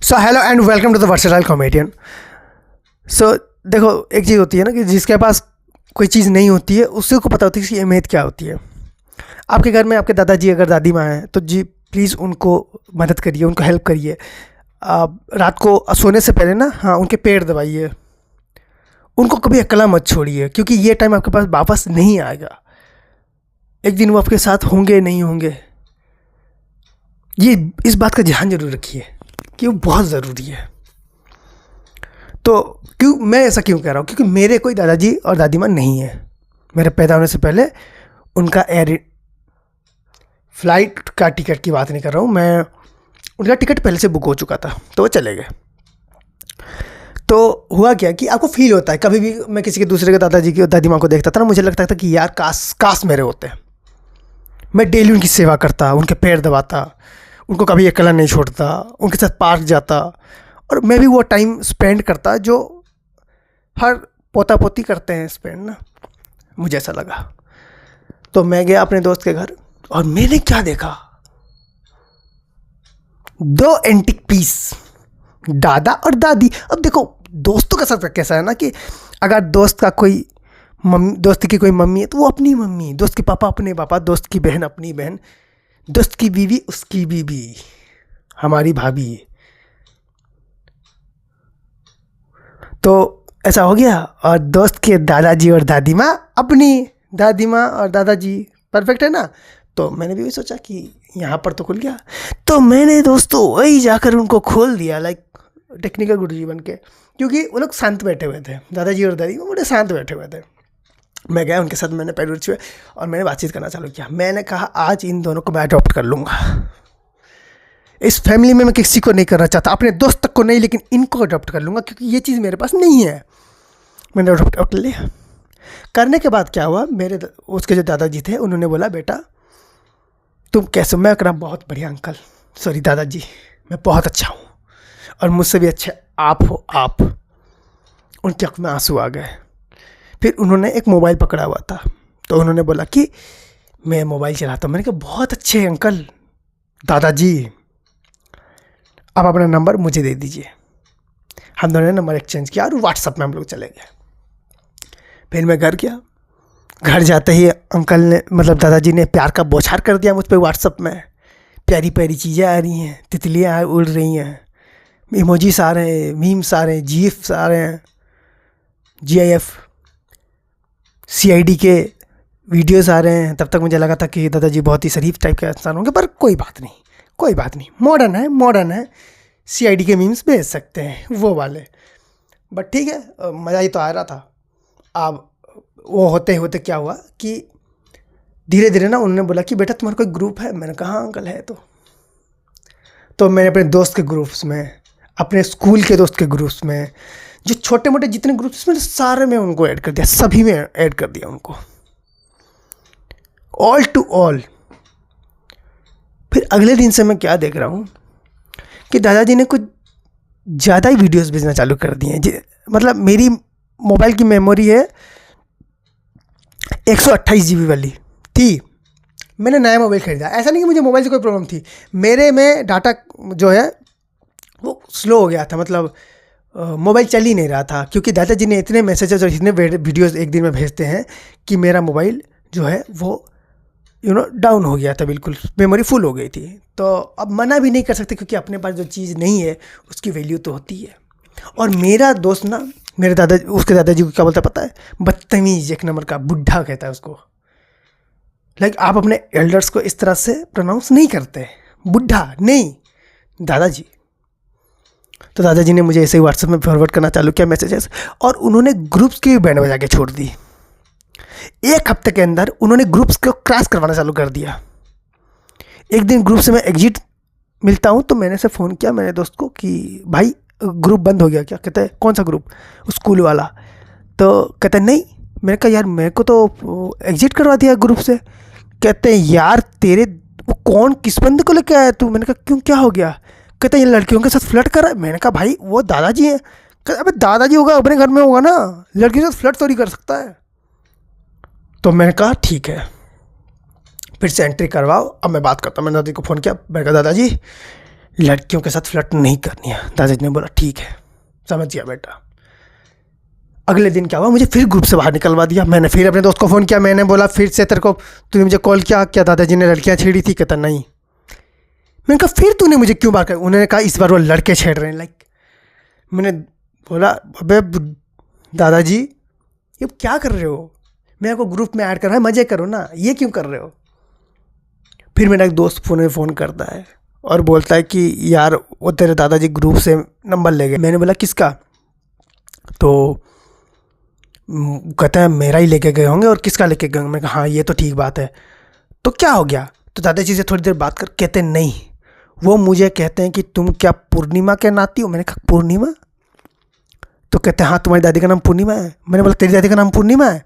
So hello and welcome to the versatile comedian. So देखो, एक चीज़ होती है ना कि जिसके पास कोई चीज़ नहीं होती है उससे को पता होती है कि अहमियत क्या होती है। आपके घर में आपके दादाजी अगर दादी माँ हैं तो जी प्लीज़ उनको मदद करिए, उनको हेल्प करिए। आप रात को सोने से पहले ना उनके पैर दबाइए, उनको कभी अकेला मत छोड़िए, क्योंकि ये टाइम आपके पास वापस नहीं आएगा। एक दिन वो आपके साथ होंगे नहीं होंगे, ये इस बात का ध्यान जरूर रखिए कि वो बहुत ज़रूरी है। तो मैं ऐसा क्यों कह रहा हूँ, क्योंकि मेरे कोई दादाजी और दादी माँ नहीं है। मेरे पैदा होने से पहले उनका फ्लाइट का टिकट की बात नहीं कर रहा हूँ मैं, उनका टिकट पहले से बुक हो चुका था तो वो चले गए। तो हुआ क्या कि आपको फील होता है, कभी भी मैं किसी के दूसरे के दादाजी की और दादी माँ को देखता था ना, मुझे लगता था कि यार काश मेरे होते हैं। मैं डेली उनकी सेवा करता, उनके पैर दबाता, उनको कभी अकेला नहीं छोड़ता, उनके साथ पार्क जाता, और मैं भी वो टाइम स्पेंड करता जो हर पोता पोती करते हैं स्पेंड ना। मुझे ऐसा लगा तो मैं गया अपने दोस्त के घर और मैंने क्या देखा, 2 एंटिक पीस, दादा और दादी। अब देखो दोस्तों का साथ कैसा है ना कि अगर दोस्त का कोई दोस्त की कोई मम्मी है तो वो अपनी मम्मी, दोस्त के पापा अपने पापा, दोस्त की बहन अपनी बहन, दोस्त की बीवी उसकी बीवी, हमारी भाभी। तो ऐसा हो गया। और दोस्त के दादाजी और दादी माँ अपनी दादी माँ और दादाजी, परफेक्ट है ना। तो मैंने भी सोचा कि यहाँ पर तो खुल गया, तो मैंने दोस्तों वही जाकर उनको खोल दिया, लाइक टेक्निकल गुरुजी बन के, क्योंकि वो लोग शांत बैठे हुए थे, दादाजी और दादी बड़े शांत बैठे हुए थे। मैं गया उनके साथ, मैंने पैर छुए और मैंने बातचीत करना चालू किया। मैंने कहा आज इन दोनों को मैं अडॉप्ट कर लूँगा। इस फैमिली में मैं किसी को नहीं करना चाहता, अपने दोस्त तक को नहीं, लेकिन इनको अडॉप्ट कर लूँगा क्योंकि ये चीज़ मेरे पास नहीं है। मैंने अडॉप्ट कर लिया। करने के बाद क्या हुआ, मेरे उसके जो दादाजी थे उन्होंने बोला बेटा तुम कैसे। मैं कह रहा बहुत बढ़िया अंकल, सॉरी दादाजी, मैं बहुत अच्छा हूँ और मुझसे भी अच्छे आप हो आप। उनकी आँख में आंसू आ गए। फिर उन्होंने एक मोबाइल पकड़ा हुआ था तो उन्होंने बोला कि मैं मोबाइल चलाता हूँ। मैंने कहा बहुत अच्छे अंकल दादाजी, आप अपना नंबर मुझे दे दीजिए। हम दोनों ने नंबर एक्सचेंज किया और व्हाट्सएप में हम लोग चले गए। फिर मैं घर गया, घर जाते ही अंकल ने मतलब दादाजी ने प्यार का बौछार कर दिया मुझ पर व्हाट्सएप में। प्यारी प्यारी चीज़ें आ रही हैं, तितलियाँ उड़ रही हैं, इमोजीस आ रहे हैं, मीम्स आ रहे हैं, जीएफ्स आ रहे हैं, GIF CID के वीडियोस आ रहे हैं। तब तक मुझे लगा था कि दादाजी बहुत ही शरीफ टाइप के इंसान होंगे, पर कोई बात नहीं, मॉडर्न है, CID के मीम्स भेज सकते हैं वो वाले। बट ठीक है, मज़ा ही तो आ रहा था। अब वो होते होते क्या हुआ कि धीरे धीरे ना उन्होंने बोला कि बेटा तुम्हारा कोई ग्रुप है। मैंने कहा हाँ अंकल है। तो मैंने अपने दोस्त के ग्रुप्स में, अपने स्कूल के दोस्त के ग्रुप्स में, जो छोटे मोटे जितने ग्रुप्स में सारे में उनको ऐड कर दिया, सभी में ऐड कर दिया उनको, ऑल टू ऑल। फिर अगले दिन से मैं क्या देख रहा हूँ कि दादाजी ने कुछ ज़्यादा ही वीडियोस भेजना चालू कर दिए। मतलब मेरी मोबाइल की मेमोरी है 128 GB वाली थी। मैंने नया मोबाइल खरीदा, ऐसा नहीं कि मुझे मोबाइल से कोई प्रॉब्लम थी, मेरे में डाटा जो है वो स्लो हो गया था, मतलब मोबाइल चल ही नहीं रहा था, क्योंकि दादाजी ने इतने मैसेजेस और इतने वीडियोस एक दिन में भेजते हैं कि मेरा मोबाइल जो है वो डाउन हो गया था, बिल्कुल मेमोरी फुल हो गई थी। तो अब मना भी नहीं कर सकते, क्योंकि अपने पास जो चीज़ नहीं है उसकी वैल्यू तो होती है। और मेरा दोस्त ना, उसके दादाजी को क्या बोलता पता है, बदतमीज़ एक नंबर का, बुढ़ा कहता है उसको। लाइक आप अपने एल्डर्स को इस तरह से प्रोनाउंस नहीं करते, बुढ़ा नहीं, दादाजी। तो दादाजी ने मुझे ऐसे ही व्हाट्सएप में फॉरवर्ड करना चालू किया मैसेजेस, और उन्होंने ग्रुप्स की बैंड बजा के छोड़ दी। 1 हफ्ते के अंदर उन्होंने ग्रुप्स को क्रैश करवाना चालू कर दिया। एक दिन ग्रुप से मैं एग्जिट मिलता हूँ तो मैंने से फ़ोन किया मेरे दोस्त को कि भाई ग्रुप बंद हो गया क्या। कहता है कौन सा ग्रुप, स्कूल वाला। तो कहता है नहीं। मैंने कहा यार मेरे को तो एग्जिट करवा दिया ग्रुप से। कहते हैं यार तेरे वो कौन किस बंदे को लेके आया तू। मैंने कहा क्यों क्या हो गया। कहते हैं ये लड़कियों के साथ फ्लर्ट कर रहा है। मैंने कहा भाई वो दादाजी हैं। कहते अबे दादाजी होगा अपने घर में होगा ना, लड़कियों के साथ फ्लर्ट थोड़ी कर सकता है। तो मैंने कहा ठीक है, फिर से एंट्री करवाओ, अब मैं बात करता हूँ। मैंने दादी को फ़ोन किया, मैंने कहा दादाजी लड़कियों के साथ फ्लर्ट नहीं करनी है। दादाजी ने बोला ठीक है, समझ गया बेटा। अगले दिन क्या हुआ, मुझे फिर ग्रुप से बाहर निकलवा दिया। मैंने फिर अपने दोस्त को फ़ोन किया, मैंने बोला फिर से तेरे को, तूने मुझे कॉल किया क्या दादाजी ने लड़कियां छेड़ी थी? कहता नहीं। मैंने कहा फिर तूने मुझे क्यों बात कर? उन्होंने कहा इस बार वो लड़के छेड़ रहे हैं। मैंने बोला अबे दादाजी ये क्या कर रहे हो? मेरे को ग्रुप में ऐड कर रहा है, मज़े करो ना, ये क्यों कर रहे हो? फिर मेरा एक दोस्त फ़ोन करता है और बोलता है कि यार वो तेरे दादाजी ग्रुप से नंबर ले गए। मैंने बोला किसका? तो कहता है मेरा ही लेके गए होंगे। और किसका लेके गए? मैं कहा हाँ ये तो ठीक बात है। तो क्या हो गया? तो दादाजी से थोड़ी देर बात कर कहते नहीं, वो मुझे कहते हैं कि तुम क्या पूर्णिमा के नाती हो? मैंने कहा पूर्णिमा? तो कहते हैं हाँ तुम्हारी दादी का नाम पूर्णिमा है। मैंने बोला तेरी दादी का नाम पूर्णिमा है?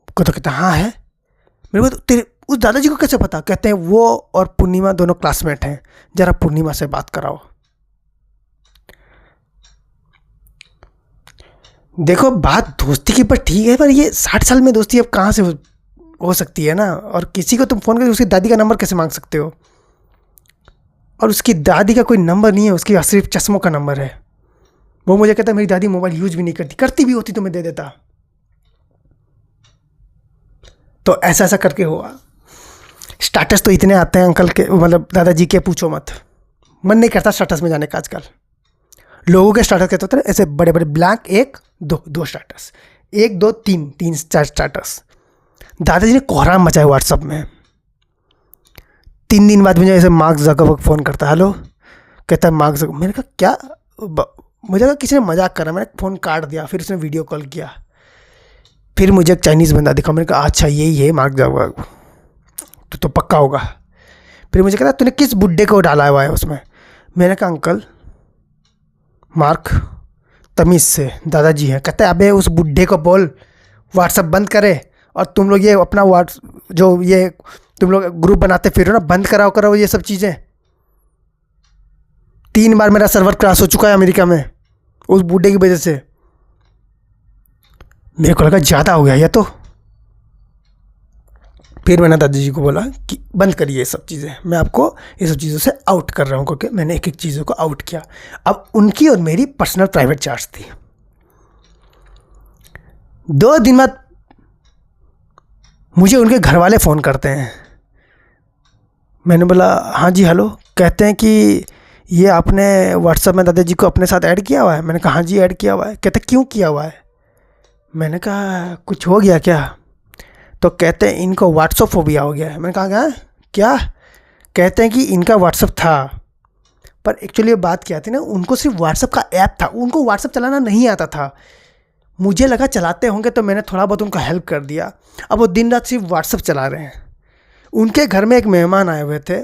तो कहते हैं हाँ है। मैंने बोला तेरे उस दादाजी को कैसे पता? कहते हैं वो और पूर्णिमा दोनों क्लासमेट हैं, ज़रा पूर्णिमा से बात कराओ। देखो बात दोस्ती की पर ठीक है, पर ये 60 साल में दोस्ती अब कहाँ से हो सकती है ना। और किसी को तुम फ़ोन करके उसकी दादी का नंबर कैसे मांग सकते हो? और उसकी दादी का कोई नंबर नहीं है, उसकी सिर्फ चश्मों का नंबर है। वो मुझे कहता है मेरी दादी मोबाइल यूज भी नहीं करती, करती भी होती तो मैं दे देता। तो ऐसा ऐसा करके हुआ। स्टाटस तो इतने आते हैं अंकल के, मतलब दादाजी के, पूछो मत। मन नहीं करता स्टाटस में जाने का आजकल। लोगों के स्टाटस कहते होते हैं ऐसे बड़े बड़े ब्लैंक, 1 2 स्टाटस, 1 2 3 4 स्टाटस। दादाजी ने कोहराम मचाया व्हाट्सअप में। 3 दिन बाद मुझे ऐसे मार्क ज़करबर्ग फ़ोन करता है, हेलो। कहता है मार्क ज़करबर्ग। मैंने कहा क्या? मुझे कहा किसी ने मजाक करा। मैंने फ़ोन काट दिया। फिर उसने वीडियो कॉल किया। फिर मुझे एक चाइनीज़ बंदा दिखा। मैंने कहा अच्छा यही है मार्क ज़करबर्ग, तो पक्का होगा। फिर मुझे कहता तूने किस बुड्ढे को डाला हुआ है उसमें? मैंने कहा अंकल मार्क तमीज़ से दादाजी हैं। कहते हैं अबे उस बुड्ढे को बोल व्हाट्सअप बंद करे, और तुम लोग ये अपना जो ये तुम लोग ग्रुप बनाते फिर हो ना, बंद करो ये सब चीज़ें। 3 बार मेरा सर्वर क्रैश हो चुका है अमेरिका में उस बूढ़े की वजह से। मेरे को लगा ज़्यादा हो गया ये तो। फिर मैंने दादाजी को बोला कि बंद करिए ये सब चीज़ें, मैं आपको ये सब चीज़ों से आउट कर रहा हूँ, क्योंकि मैंने एक एक चीज़ों को आउट किया। अब उनकी और मेरी पर्सनल प्राइवेट चार्ज थी। 2 दिन बाद मुझे उनके घर वाले फ़ोन करते हैं। मैंने बोला हाँ जी हेलो। कहते हैं कि ये आपने व्हाट्सएप में दादाजी को अपने साथ ऐड किया हुआ है? मैंने कहा हाँ जी ऐड किया हुआ है। कहते क्यों किया हुआ है? मैंने कहा कुछ हो गया क्या? तो कहते हैं इनको व्हाट्सएप फोबिया हो गया है। मैंने कहा क्या? कहते हैं कि इनका व्हाट्सएप था, पर एक्चुअली बात क्या थी ना, उनको सिर्फ व्हाट्सएप का ऐप था, उनको व्हाट्सएप चलाना नहीं आता था। मुझे लगा चलाते होंगे तो मैंने थोड़ा बहुत उनको हेल्प कर दिया। अब वो दिन रात सिर्फ व्हाट्सएप चला रहे हैं। उनके घर में एक मेहमान आए हुए थे।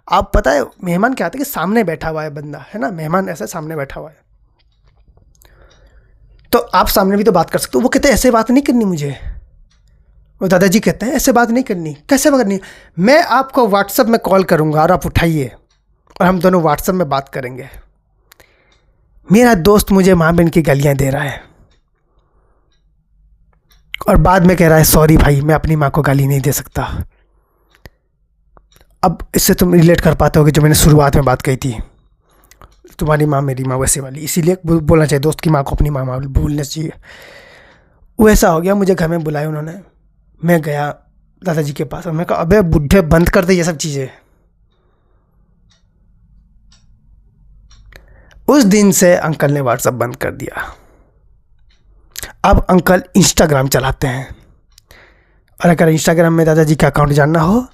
आप पता है मेहमान क्या था कि सामने बैठा हुआ है बंदा, है ना, मेहमान ऐसे सामने बैठा हुआ है, तो आप सामने भी तो बात कर सकते हो। वो कहते हैं ऐसे बात नहीं करनी मुझे। वो दादाजी कहते हैं ऐसे बात नहीं करनी। कैसे बात करनी? मैं आपको व्हाट्सएप में कॉल करूँगा और आप उठाइए और हम दोनों व्हाट्सएप में बात करेंगे। मेरा दोस्त मुझे माँ बहन की गालियाँ दे रहा है और बाद में कह रहा है सॉरी भाई मैं अपनी माँ को गाली नहीं दे सकता। अब इससे तुम रिलेट कर पाते हो कि जो मैंने शुरुआत में बात कही थी, तुम्हारी माँ मेरी माँ वैसे वाली, इसीलिए बोलना चाहिए दोस्त की माँ को अपनी माँ भूलना चाहिए। वैसा हो गया। मुझे घर में बुलाया उन्होंने। मैं गया दादाजी के पास और मैं कहा अबे बुढ़े बंद कर दे ये सब चीज़ें। उस दिन से अंकल ने व्हाट्सएप बंद कर दिया। अब अंकल इंस्टाग्राम चलाते हैं, और अगर इंस्टाग्राम में दादाजी का अकाउंट जानना हो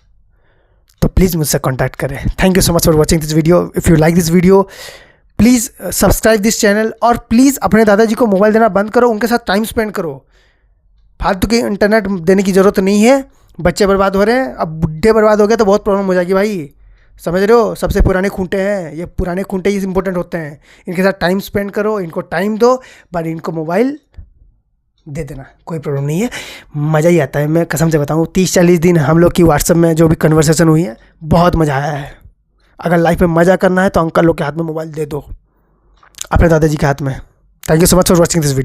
तो प्लीज़ मुझसे कांटेक्ट करें। Thank you so much for watching this video. If you like this video please subscribe this channel, और प्लीज़ अपने दादाजी को मोबाइल देना बंद करो, उनके साथ टाइम स्पेंड करो। फालतू की इंटरनेट देने की ज़रूरत नहीं है। बच्चे बर्बाद हो रहे हैं, अब बुढ़े बर्बाद हो गए तो बहुत प्रॉब्लम हो जाएगी भाई, समझ रहे हो। सबसे पुराने खूंटे हैं ये, पुराने खूंटे ही इंपॉर्टेंट होते हैं। इनके साथ टाइम स्पेंड करो, इनको टाइम दो, पर इनको मोबाइल दे देना, कोई प्रॉब्लम नहीं है। मज़ा ही आता है, मैं कसम से बताऊँ। 30-40 दिन हम लोग की व्हाट्सएप में जो भी कन्वर्सेशन हुई है, बहुत मज़ा आया है। अगर लाइफ में मज़ा करना है तो अंकल लोग के हाथ में मोबाइल दे दो, अपने दादाजी के हाथ में। Thank you so much for watching this video.